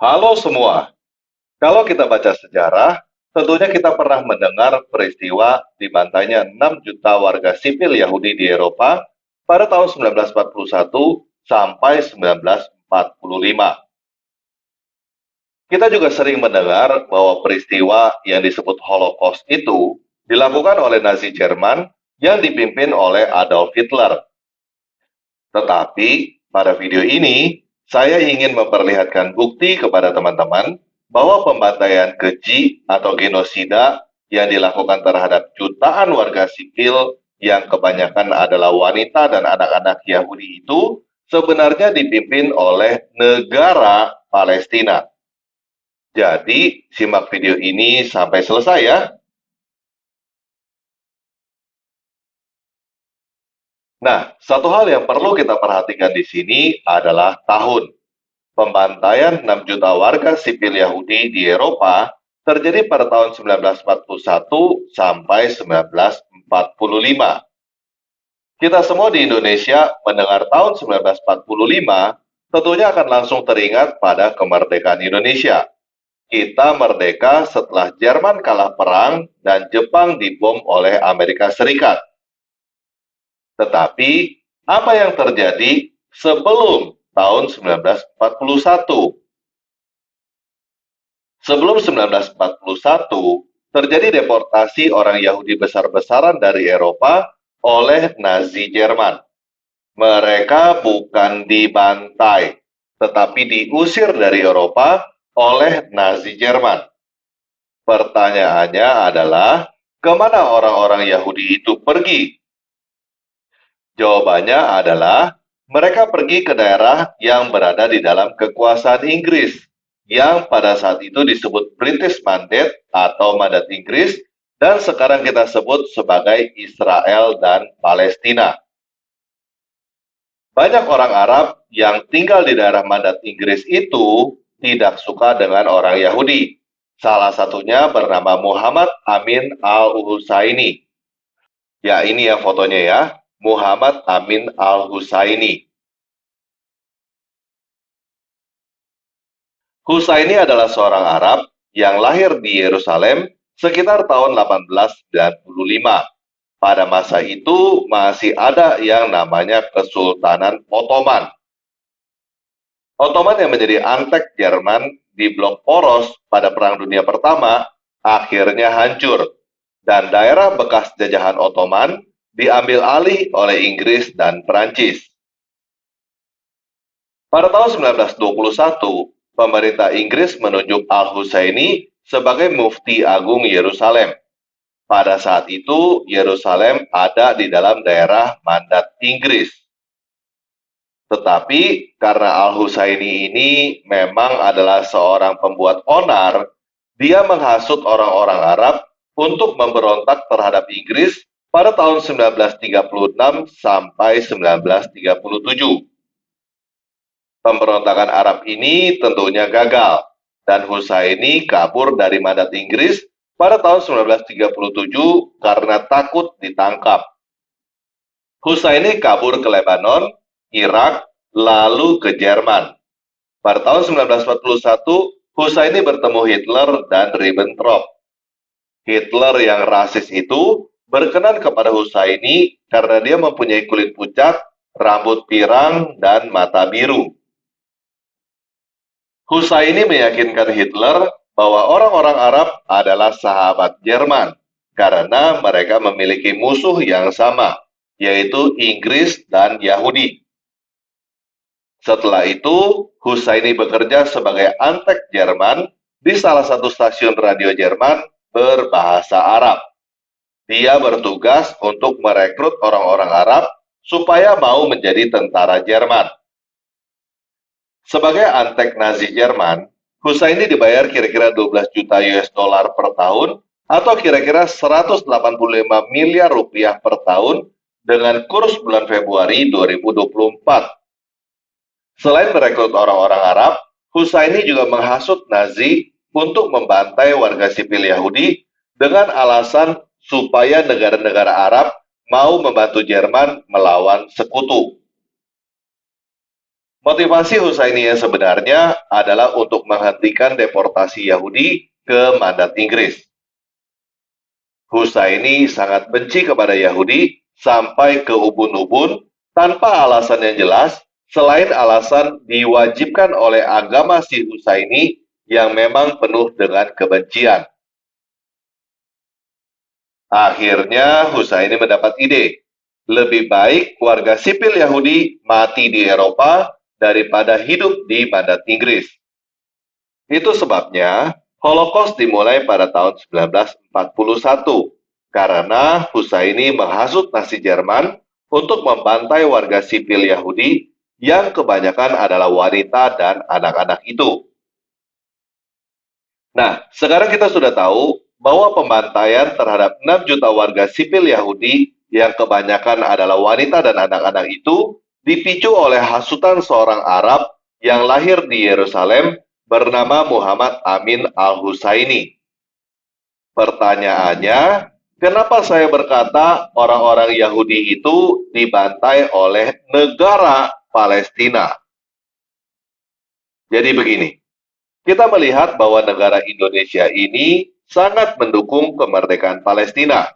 Halo semua, kalau kita baca sejarah, tentunya kita pernah mendengar peristiwa dibantainya 6 juta warga sipil Yahudi di Eropa pada tahun 1941 sampai 1945. Kita juga sering mendengar bahwa peristiwa yang disebut Holocaust itu dilakukan oleh Nazi Jerman yang dipimpin oleh Adolf Hitler. Tetapi pada video ini, saya ingin memperlihatkan bukti kepada teman-teman bahwa pembantaian keji atau genosida yang dilakukan terhadap jutaan warga sipil yang kebanyakan adalah wanita dan anak-anak Yahudi itu sebenarnya dipimpin oleh negara Palestina. Jadi, simak video ini sampai selesai ya. Nah, satu hal yang perlu kita perhatikan di sini adalah tahun. Pembantaian 6 juta warga sipil Yahudi di Eropa terjadi pada tahun 1941 sampai 1945. Kita semua di Indonesia mendengar tahun 1945 tentunya akan langsung teringat pada kemerdekaan Indonesia. Kita merdeka setelah Jerman kalah perang dan Jepang dibom oleh Amerika Serikat. Tetapi, apa yang terjadi sebelum tahun 1941? Sebelum 1941, terjadi deportasi orang Yahudi besar-besaran dari Eropa oleh Nazi Jerman. Mereka bukan dibantai, tetapi diusir dari Eropa oleh Nazi Jerman. Pertanyaannya adalah, kemana orang-orang Yahudi itu pergi? Jawabannya adalah mereka pergi ke daerah yang berada di dalam kekuasaan Inggris, yang pada saat itu disebut British Mandate atau Mandat Inggris, dan sekarang kita sebut sebagai Israel dan Palestina. Banyak orang Arab yang tinggal di daerah Mandat Inggris itu tidak suka dengan orang Yahudi. Salah satunya bernama Muhammad Amin al-Husaini. Ya, ini ya fotonya ya. Muhammad Amin al-Husaini. Husaini adalah seorang Arab yang lahir di Yerusalem sekitar tahun 1895. Pada masa itu masih ada yang namanya Kesultanan Ottoman. Ottoman yang menjadi antek Jerman di blok poros pada Perang Dunia Pertama akhirnya hancur dan daerah bekas jajahan Ottoman diambil alih oleh Inggris dan Perancis. Pada tahun 1921, pemerintah Inggris menunjuk Al-Husaini sebagai Mufti Agung Yerusalem. Pada saat itu, Yerusalem ada di dalam daerah mandat Inggris. Tetapi karena Al-Husaini ini memang adalah seorang pembuat onar, dia menghasut orang-orang Arab untuk memberontak terhadap Inggris pada tahun 1936 sampai 1937. Pemberontakan Arab ini tentunya gagal, dan Husaini kabur dari mandat Inggris pada tahun 1937 karena takut ditangkap. Husaini kabur ke Lebanon, Irak, lalu ke Jerman. Pada tahun 1941, Husaini bertemu Hitler dan Ribbentrop. Hitler yang rasis itu berkenan kepada Husaini karena dia mempunyai kulit pucat, rambut pirang, dan mata biru. Husaini meyakinkan Hitler bahwa orang-orang Arab adalah sahabat Jerman karena mereka memiliki musuh yang sama, yaitu Inggris dan Yahudi. Setelah itu, Husaini bekerja sebagai antek Jerman di salah satu stasiun radio Jerman berbahasa Arab. Dia bertugas untuk merekrut orang-orang Arab supaya mau menjadi tentara Jerman. Sebagai antek Nazi Jerman, Husaini dibayar kira-kira 12 juta US dollar per tahun atau kira-kira 185 miliar rupiah per tahun dengan kurs bulan Februari 2024. Selain merekrut orang-orang Arab, Husaini juga menghasut Nazi untuk membantai warga sipil Yahudi dengan alasan supaya negara-negara Arab mau membantu Jerman melawan sekutu. Motivasi Husaini yang sebenarnya adalah untuk menghentikan deportasi Yahudi ke Mandat Inggris. Husaini sangat benci kepada Yahudi sampai ke ubun-ubun tanpa alasan yang jelas, selain alasan diwajibkan oleh agama si Husaini yang memang penuh dengan kebencian. Akhirnya Husaini mendapat ide, lebih baik warga sipil Yahudi mati di Eropa daripada hidup di Mandat Inggris. Itu sebabnya Holocaust dimulai pada tahun 1941 karena Husaini menghasut Nazi Jerman untuk membantai warga sipil Yahudi yang kebanyakan adalah wanita dan anak-anak itu. Nah, sekarang kita sudah tahu bahwa pembantaian terhadap 6 juta warga sipil Yahudi yang kebanyakan adalah wanita dan anak-anak itu dipicu oleh hasutan seorang Arab yang lahir di Yerusalem bernama Muhammad Amin al-Husaini. Pertanyaannya, kenapa saya berkata orang-orang Yahudi itu dibantai oleh negara Palestina? Jadi begini, kita melihat bahwa negara Indonesia ini sangat mendukung kemerdekaan Palestina.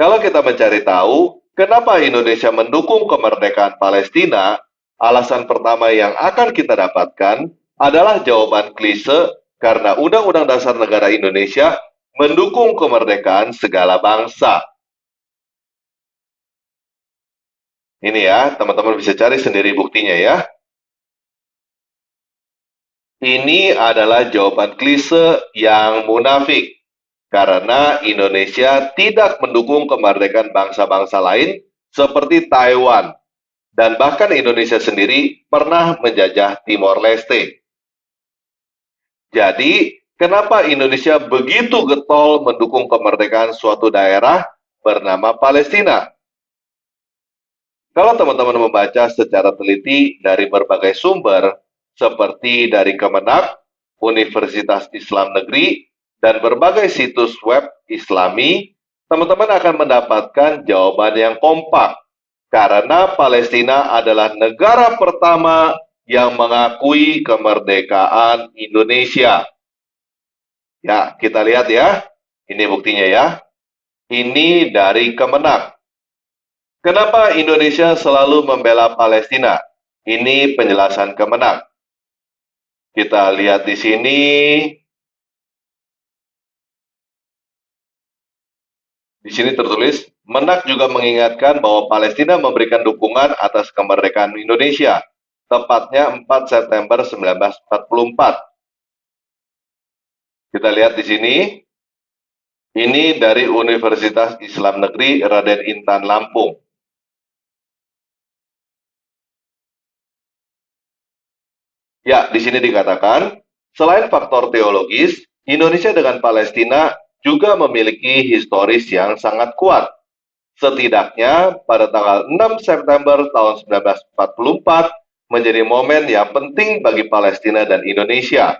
Kalau kita mencari tahu kenapa Indonesia mendukung kemerdekaan Palestina, alasan pertama yang akan kita dapatkan adalah jawaban klise karena Undang-Undang Dasar Negara Indonesia mendukung kemerdekaan segala bangsa. Ini ya, teman-teman bisa cari sendiri buktinya ya. Ini adalah jawaban klise yang munafik, karena Indonesia tidak mendukung kemerdekaan bangsa-bangsa lain seperti Taiwan, dan bahkan Indonesia sendiri pernah menjajah Timor Leste. Jadi, kenapa Indonesia begitu getol mendukung kemerdekaan suatu daerah bernama Palestina? Kalau teman-teman membaca secara teliti dari berbagai sumber, seperti dari Kemenak, Universitas Islam Negeri, dan berbagai situs web Islami, teman-teman akan mendapatkan jawaban yang kompak, karena Palestina adalah negara pertama yang mengakui kemerdekaan Indonesia. Ya, kita lihat ya, ini buktinya ya. Ini dari Kemenak. Kenapa Indonesia selalu membela Palestina? Ini penjelasan Kemenak. Kita lihat di sini. Di sini tertulis, Menak juga mengingatkan bahwa Palestina memberikan dukungan atas kemerdekaan Indonesia, tepatnya 4 September 1944. Kita lihat di sini. Ini dari Universitas Islam Negeri Raden Intan Lampung. Ya, di sini dikatakan, selain faktor teologis, Indonesia dengan Palestina juga memiliki historis yang sangat kuat. Setidaknya pada tanggal 6 September tahun 1944 menjadi momen yang penting bagi Palestina dan Indonesia.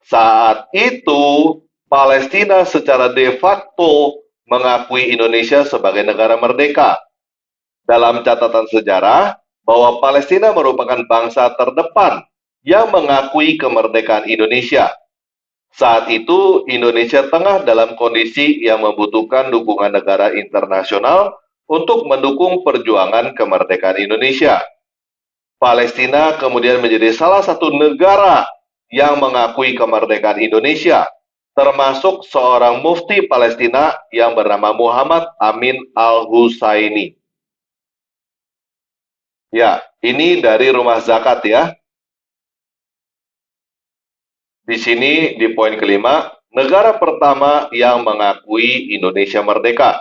Saat itu, Palestina secara de facto mengakui Indonesia sebagai negara merdeka. Dalam catatan sejarah, bahwa Palestina merupakan bangsa terdepan yang mengakui kemerdekaan Indonesia. Saat itu, Indonesia tengah dalam kondisi yang membutuhkan dukungan negara internasional untuk mendukung perjuangan kemerdekaan Indonesia. Palestina kemudian menjadi salah satu negara yang mengakui kemerdekaan Indonesia, termasuk seorang mufti Palestina yang bernama Muhammad Amin al-Husaini. Ya, ini dari Rumah Zakat ya. Di sini di poin kelima, negara pertama yang mengakui Indonesia merdeka.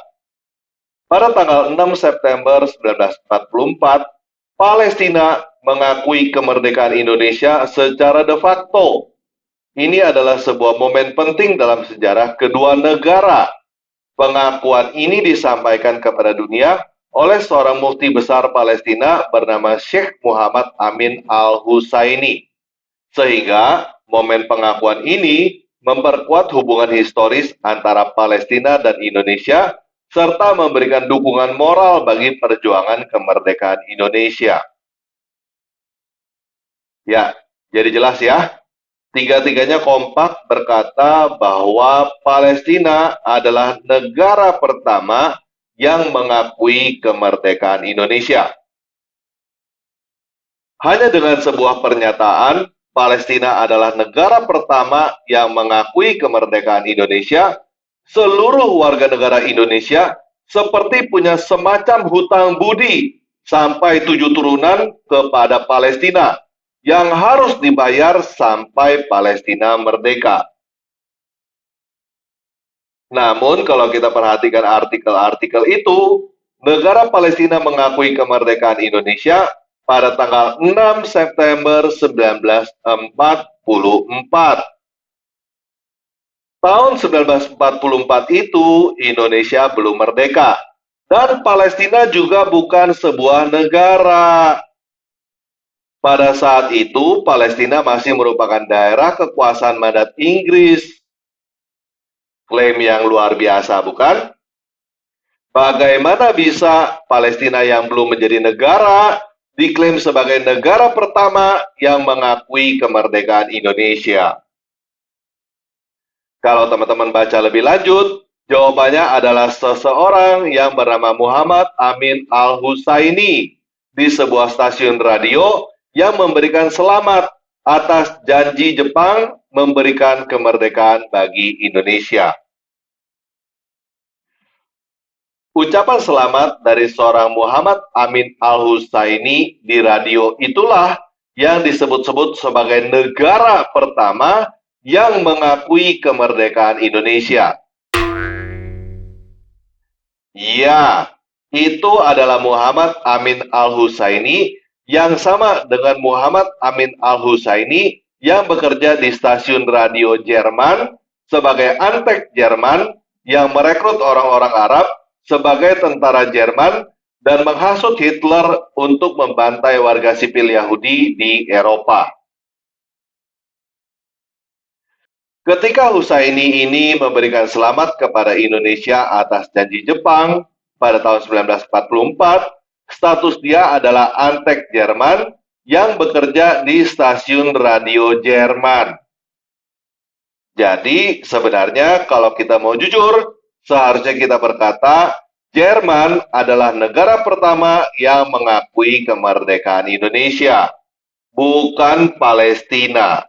Pada tanggal 6 September 1944, Palestina mengakui kemerdekaan Indonesia secara de facto. Ini adalah sebuah momen penting dalam sejarah kedua negara. Pengakuan ini disampaikan kepada dunia oleh seorang mufti besar Palestina bernama Syekh Muhammad Amin al-Husaini. Sehingga momen pengakuan ini memperkuat hubungan historis antara Palestina dan Indonesia serta memberikan dukungan moral bagi perjuangan kemerdekaan Indonesia. Ya, jadi jelas ya. Tiga-tiganya kompak berkata bahwa Palestina adalah negara pertama yang mengakui kemerdekaan Indonesia. Hanya dengan sebuah pernyataan, Palestina adalah negara pertama yang mengakui kemerdekaan Indonesia, seluruh warga negara Indonesia seperti punya semacam hutang budi sampai 7 turunan kepada Palestina yang harus dibayar sampai Palestina merdeka. Namun kalau kita perhatikan artikel-artikel itu, negara Palestina mengakui kemerdekaan Indonesia pada tanggal 6 September 1944. Tahun 1944 itu Indonesia belum merdeka dan Palestina juga bukan sebuah negara. Pada saat itu Palestina masih merupakan daerah kekuasaan mandat Inggris. Klaim yang luar biasa, bukan? Bagaimana bisa Palestina yang belum menjadi negara diklaim sebagai negara pertama yang mengakui kemerdekaan Indonesia? Kalau teman-teman baca lebih lanjut, jawabannya adalah seseorang yang bernama Muhammad Amin Al-Husaini di sebuah stasiun radio yang memberikan selamat atas janji Jepang memberikan kemerdekaan bagi Indonesia. Ucapan selamat dari seorang Muhammad Amin Al-Husaini di radio itulah yang disebut-sebut sebagai negara pertama yang mengakui kemerdekaan Indonesia. Ya, itu adalah Muhammad Amin Al-Husaini yang sama dengan Muhammad Amin Al-Husaini yang bekerja di stasiun radio Jerman sebagai antek Jerman yang merekrut orang-orang Arab sebagai tentara Jerman dan menghasut Hitler untuk membantai warga sipil Yahudi di Eropa. Ketika Husaini ini memberikan selamat kepada Indonesia atas janji Jepang pada tahun 1944, status dia adalah antek Jerman yang bekerja di stasiun radio Jerman. Jadi sebenarnya kalau kita mau jujur, seharusnya kita berkata Jerman adalah negara pertama yang mengakui kemerdekaan Indonesia, bukan Palestina.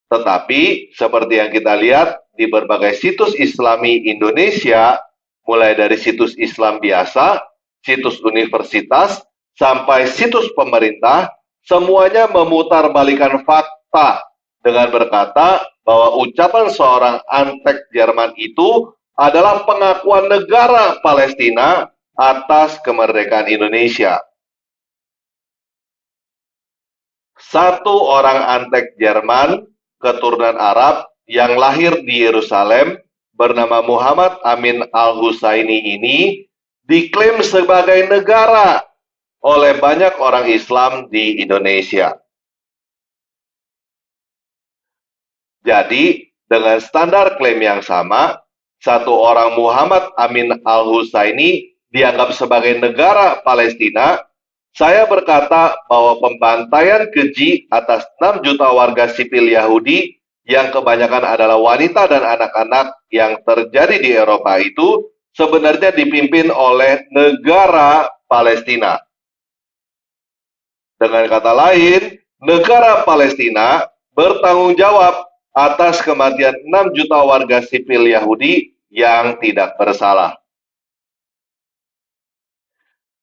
Tetapi seperti yang kita lihat di berbagai situs Islami Indonesia, mulai dari situs Islam biasa, situs universitas, sampai situs pemerintah, semuanya memutarbalikan fakta dengan berkata bahwa ucapan seorang antek Jerman itu adalah pengakuan negara Palestina atas kemerdekaan Indonesia. Satu orang antek Jerman keturunan Arab yang lahir di Yerusalem bernama Muhammad Amin Al-Husaini ini diklaim sebagai negara oleh banyak orang Islam di Indonesia. Jadi, dengan standar klaim yang sama, satu orang Muhammad Amin Al-Husaini dianggap sebagai negara Palestina. Saya berkata bahwa pembantaian keji atas 6 juta warga sipil Yahudi yang kebanyakan adalah wanita dan anak-anak yang terjadi di Eropa itu sebenarnya dipimpin oleh negara Palestina. Dengan kata lain, negara Palestina bertanggung jawab atas kematian 6 juta warga sipil Yahudi yang tidak bersalah.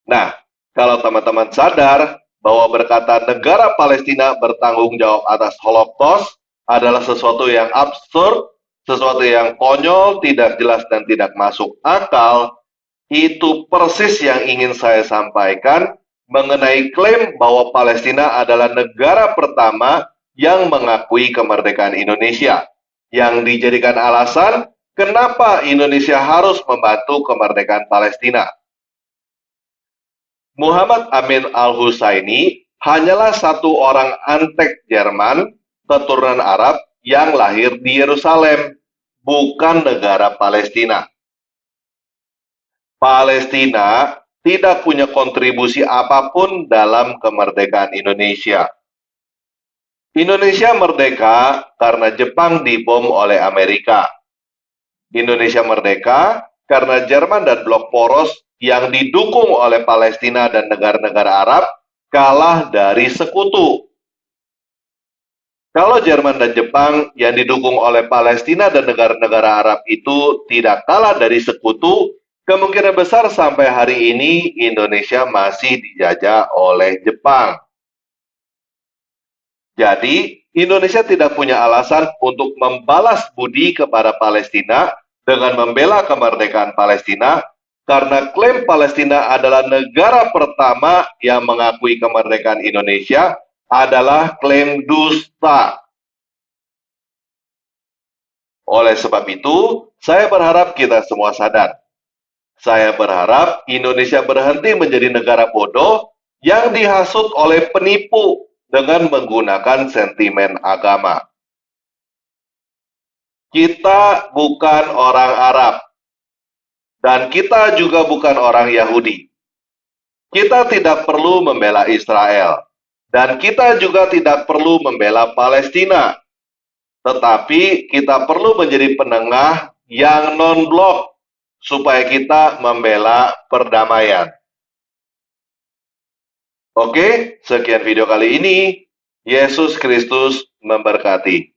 Nah, kalau teman-teman sadar bahwa berkata negara Palestina bertanggung jawab atas Holocaust adalah sesuatu yang absurd, sesuatu yang konyol, tidak jelas dan tidak masuk akal, itu persis yang ingin saya sampaikan mengenai klaim bahwa Palestina adalah negara pertama yang mengakui kemerdekaan Indonesia, yang dijadikan alasan kenapa Indonesia harus membantu kemerdekaan Palestina. Muhammad Amin Al-Husaini hanyalah satu orang antek Jerman keturunan Arab yang lahir di Yerusalem, bukan negara Palestina. Palestina tidak punya kontribusi apapun dalam kemerdekaan Indonesia. Indonesia merdeka karena Jepang dibom oleh Amerika. Indonesia merdeka karena Jerman dan blok poros yang didukung oleh Palestina dan negara-negara Arab kalah dari sekutu. Kalau Jerman dan Jepang yang didukung oleh Palestina dan negara-negara Arab itu tidak kalah dari sekutu, kemungkinan besar sampai hari ini Indonesia masih dijajah oleh Jepang. Jadi, Indonesia tidak punya alasan untuk membalas budi kepada Palestina dengan membela kemerdekaan Palestina karena klaim Palestina adalah negara pertama yang mengakui kemerdekaan Indonesia adalah klaim dusta. Oleh sebab itu, saya berharap kita semua sadar. Saya berharap Indonesia berhenti menjadi negara bodoh yang dihasut oleh penipu dengan menggunakan sentimen agama. Kita bukan orang Arab, dan kita juga bukan orang Yahudi. Kita tidak perlu membela Israel, dan kita juga tidak perlu membela Palestina. Tetapi kita perlu menjadi penengah yang non-blok, supaya kita membela perdamaian. Oke, sekian video kali ini. Yesus Kristus memberkati.